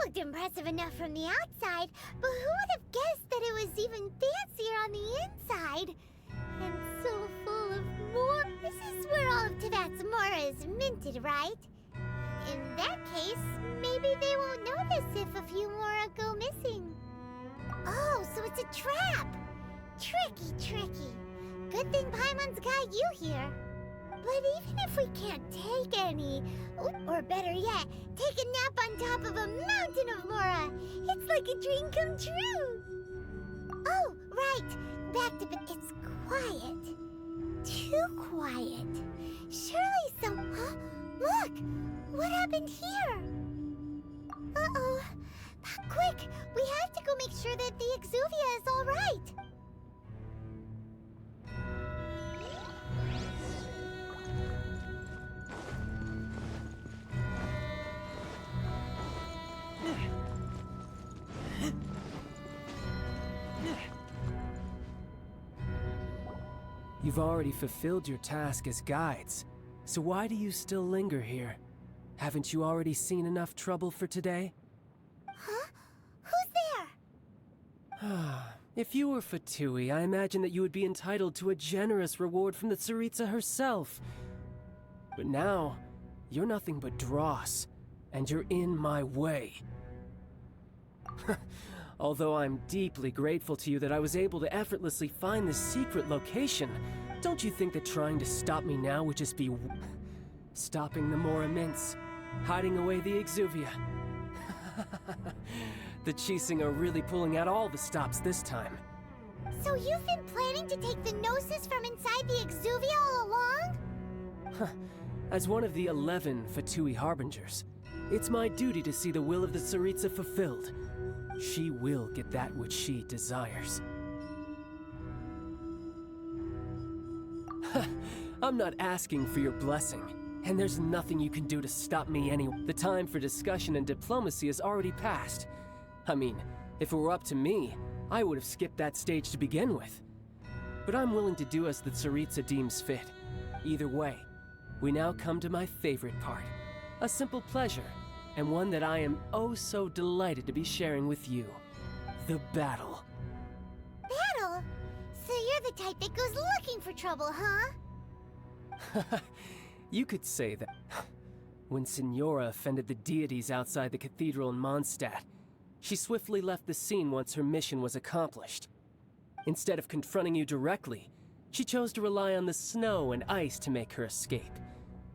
looked impressive enough from the outside, but who would have guessed that it was even fancier on the inside? And so full of more. This is where all of Teyvat's Mora is minted, right? In that case, maybe they won't notice if a few Mora go missing. Oh, so it's a trap! Tricky, tricky. Good thing Paimon's got you here. But even if we can't take any, or better yet, take a nap on top of a mountain of Mora, it's like a dream come true. Oh, right. Back to it's quiet. Too quiet. Surely some... Huh? Look! What happened here? Uh-oh. Quick! We have to go make sure that the Exuvia is all right. You've already fulfilled your task as guides, so why do you still linger here? Haven't you already seen enough trouble for today? Huh? Who's there? If you were Fatui, I imagine that you would be entitled to a generous reward from the Tsaritsa herself. But now, you're nothing but dross, and you're in my way. Although I'm deeply grateful to you that I was able to effortlessly find this secret location, don't you think that trying to stop me now would just be stopping the Mora Mints, hiding away the Exuvia? The Chising are really pulling out all the stops this time. So you've been planning to take the Gnosis from inside the Exuvia all along? As one of the 11 Fatui Harbingers, it's my duty to see the will of the Tsaritsa fulfilled. She will get that which she desires. I'm not asking for your blessing, and there's nothing you can do to stop me anyway. The time for discussion and diplomacy has already passed. I mean, if it were up to me, I would have skipped that stage to begin with. But I'm willing to do as the Tsaritsa deems fit. Either way, we now come to my favorite part. A simple pleasure, and one that I am oh so delighted to be sharing with you. The battle. Battle? So you're the type that goes looking for trouble, huh? You could say that. When Signora offended the deities outside the cathedral in Mondstadt, she swiftly left the scene once her mission was accomplished. Instead of confronting you directly, she chose to rely on the snow and ice to make her escape.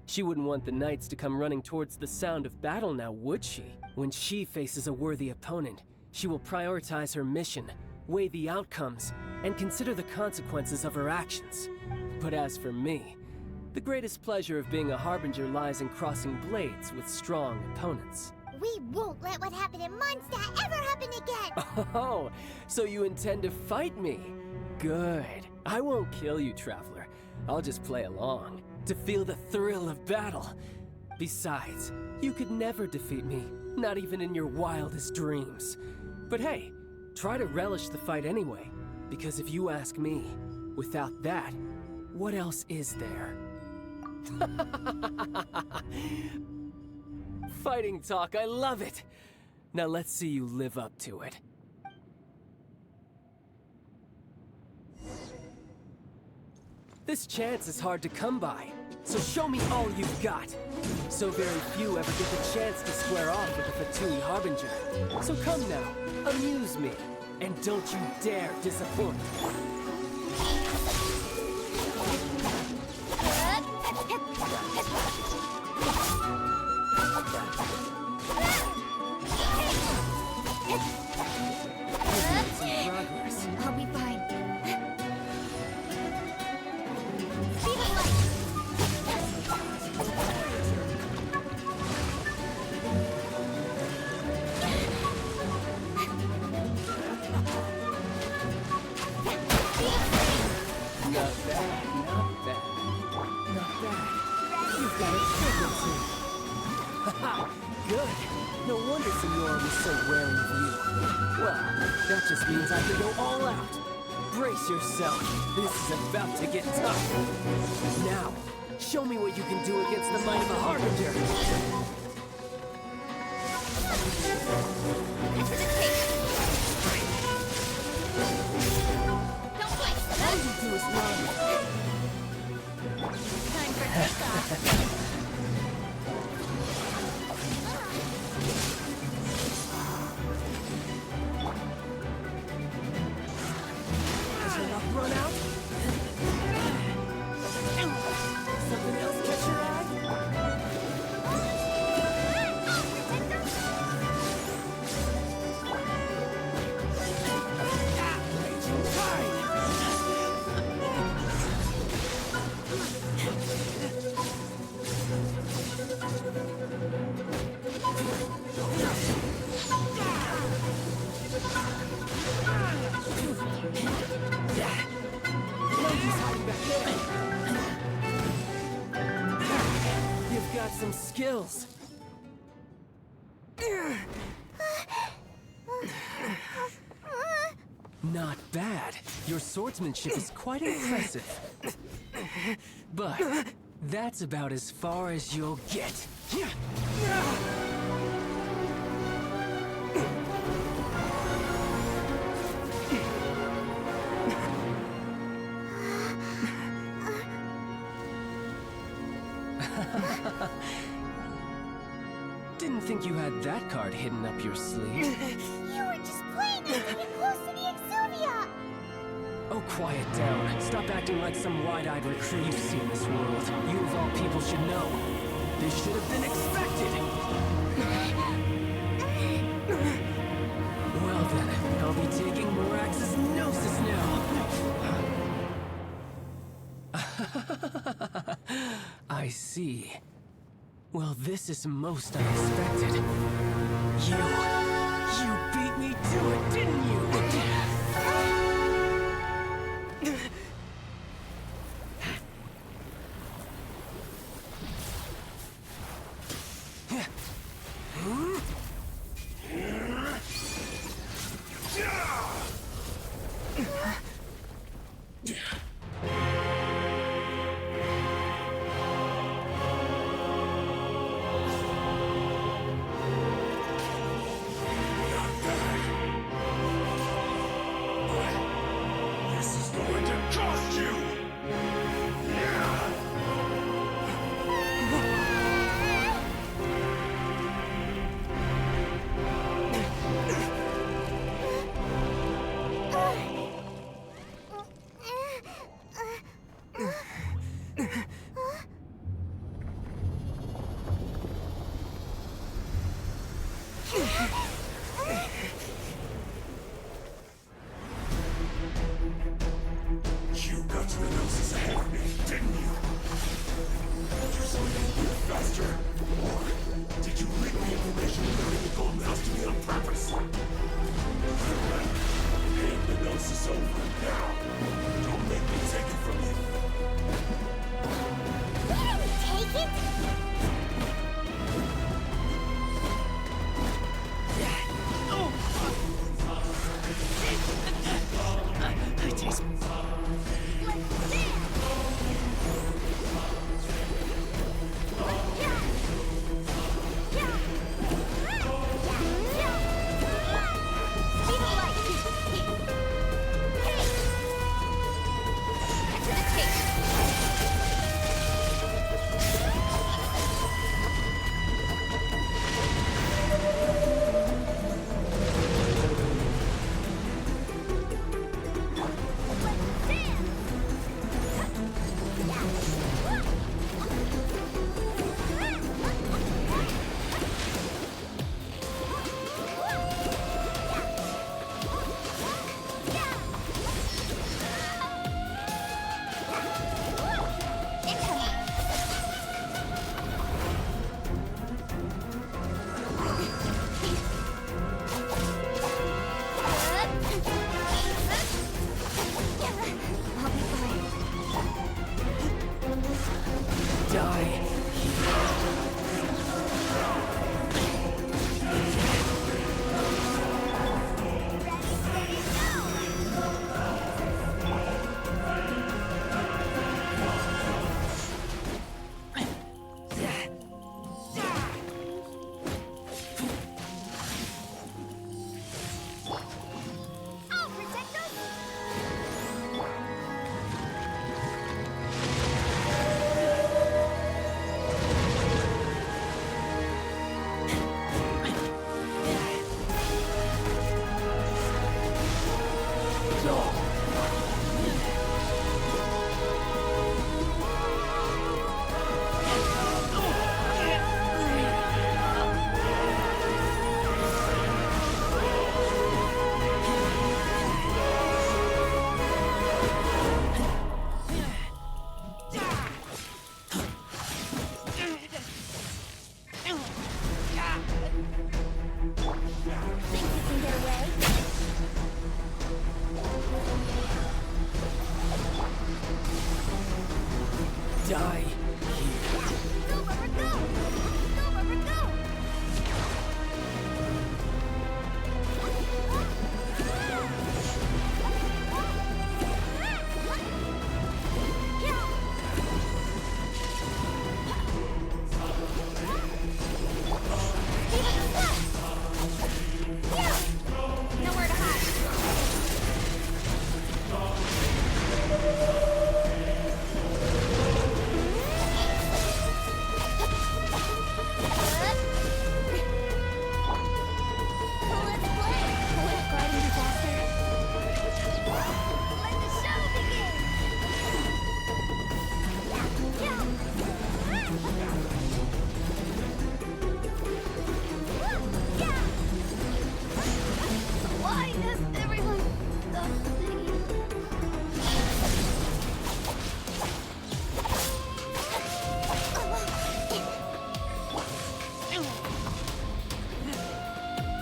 She wouldn't want the knights to come running towards the sound of battle now, would she? When she faces a worthy opponent, she will prioritize her mission, weigh the outcomes, and consider the consequences of her actions. But as for me, the greatest pleasure of being a Harbinger lies in crossing blades with strong opponents. We won't let what happened in Mondstadt ever happen again! Oh, so you intend to fight me? Good. I won't kill you, Traveler. I'll just play along, to feel the thrill of battle. Besides, you could never defeat me, not even in your wildest dreams. But hey, try to relish the fight anyway, because if you ask me, without that, what else is there? Fighting talk, I love it! Now let's see you live up to it. This chance is hard to come by, so show me all you've got. So very few ever get the chance to square off with the Fatui Harbinger. So come now, amuse me, and don't you dare disappoint. I'll be fine. You've got a frequency. Haha, good. No wonder Signora was so wary of you. Well, that just means I can go all out. Brace yourself. This is about to get tough. Now, show me what you can do against the might of a Harbinger. skills. Not bad. Your swordsmanship is quite impressive. But that's about as far as you'll get. Didn't think you had that card hidden up your sleeve. You were just playing us to get close to the Exovia! Oh, quiet down. Stop acting like some wide-eyed recruit. You've seen this world. You of all people should know. This should have been expected! Well then, I'll be taking Morax's gnosis now. I see. Well, this is most unexpected. You beat me to it, didn't you?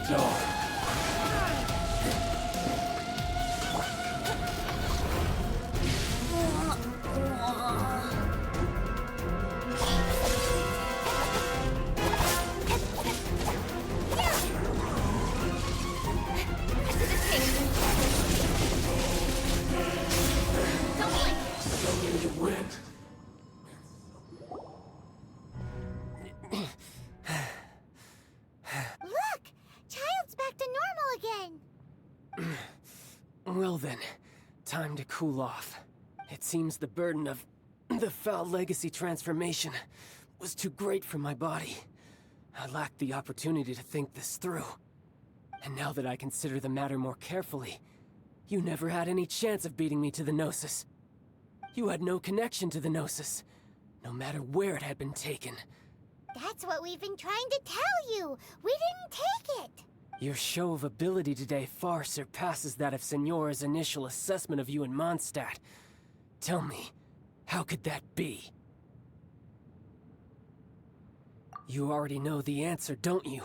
Dark. Look! Childe's back to normal again! Well then, time to cool off. It seems the burden of the foul legacy transformation was too great for my body. I lacked the opportunity to think this through. And now that I consider the matter more carefully, you never had any chance of beating me to the Gnosis. You had no connection to the Gnosis, no matter where it had been taken. That's what we've been trying to tell you! We didn't take it! Your show of ability today far surpasses that of Signora's initial assessment of you in Mondstadt. Tell me, how could that be? You already know the answer, don't you?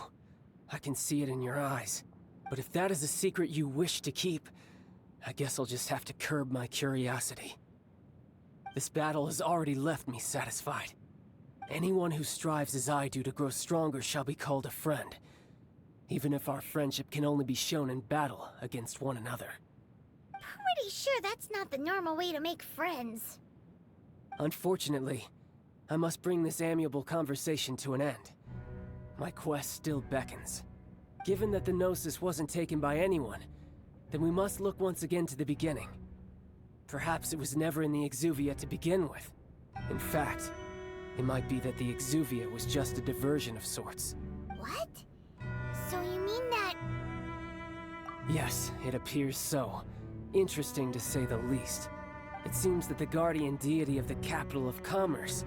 I can see it in your eyes. But if that is a secret you wish to keep, I guess I'll just have to curb my curiosity. This battle has already left me satisfied. Anyone who strives as I do to grow stronger shall be called a friend, even if our friendship can only be shown in battle against one another. Pretty sure that's not the normal way to make friends. Unfortunately, I must bring this amiable conversation to an end. My quest still beckons. Given that the Gnosis wasn't taken by anyone, then we must look once again to the beginning. Perhaps it was never in the Exuvia to begin with. In fact, it might be that the Exuvia was just a diversion of sorts. What? So you mean that... Yes, it appears so. Interesting to say the least. It seems that the guardian deity of the capital of commerce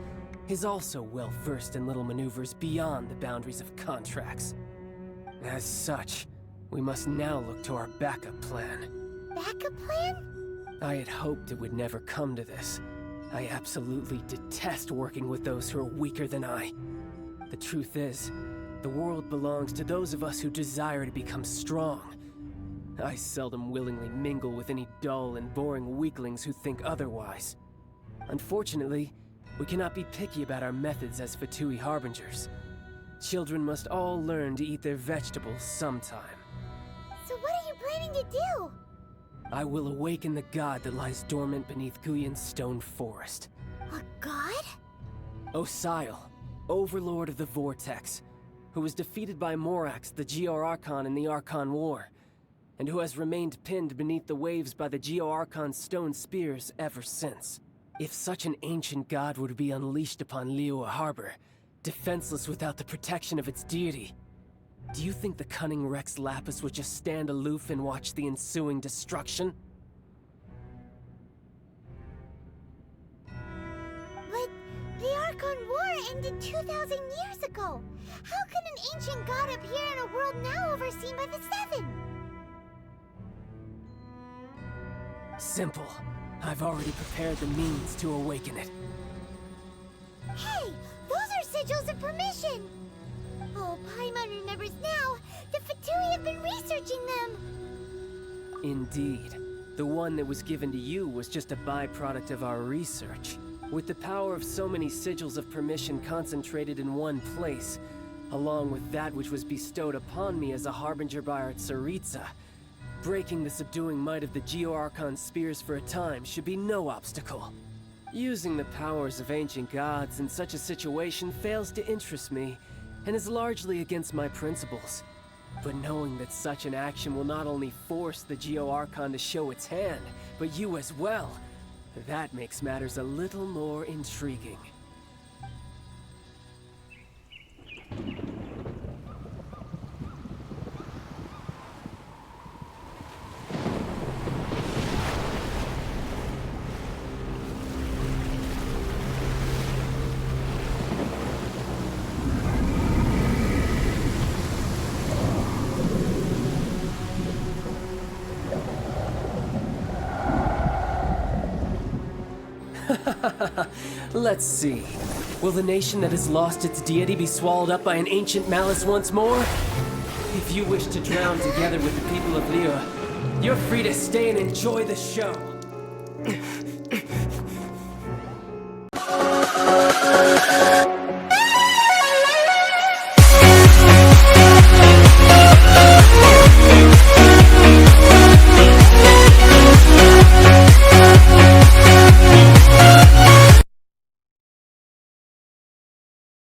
is also well versed in little maneuvers beyond the boundaries of contracts. As such, we must now look to our backup plan. Backup plan? I had hoped it would never come to this. I absolutely detest working with those who are weaker than I. The truth is, the world belongs to those of us who desire to become strong. I seldom willingly mingle with any dull and boring weaklings who think otherwise. Unfortunately, we cannot be picky about our methods as Fatui Harbingers. Children must all learn to eat their vegetables sometime. So what are you planning to do? I will awaken the god that lies dormant beneath Guyon's stone forest. A god? Osial, overlord of the Vortex, who was defeated by Morax, the Geo-Archon in the Archon War, and who has remained pinned beneath the waves by the Geo-Archon's stone spears ever since. If such an ancient god were to be unleashed upon Liyue Harbor, defenseless without the protection of its deity, do you think the cunning Rex Lapis would just stand aloof and watch the ensuing destruction? But the Archon War ended 2,000 years ago. How can an ancient god appear in a world now overseen by the Seven? Simple. I've already prepared the means to awaken it. Hey, those are sigils of permission! Oh, Paimon remembers now. The Fatui have been researching them. Indeed. The one that was given to you was just a byproduct of our research. With the power of so many sigils of permission concentrated in one place, along with that which was bestowed upon me as a harbinger by our Tsaritsa, breaking the subduing might of the Geo-Archon spears for a time should be no obstacle. Using the powers of ancient gods in such a situation fails to interest me, and is largely against my principles. But knowing that such an action will not only force the Geo-Archon to show its hand, but you as well, that makes matters a little more intriguing. Let's see. Will the nation that has lost its deity be swallowed up by an ancient malice once more? If you wish to drown together with the people of Liyue, you're free to stay and enjoy the show.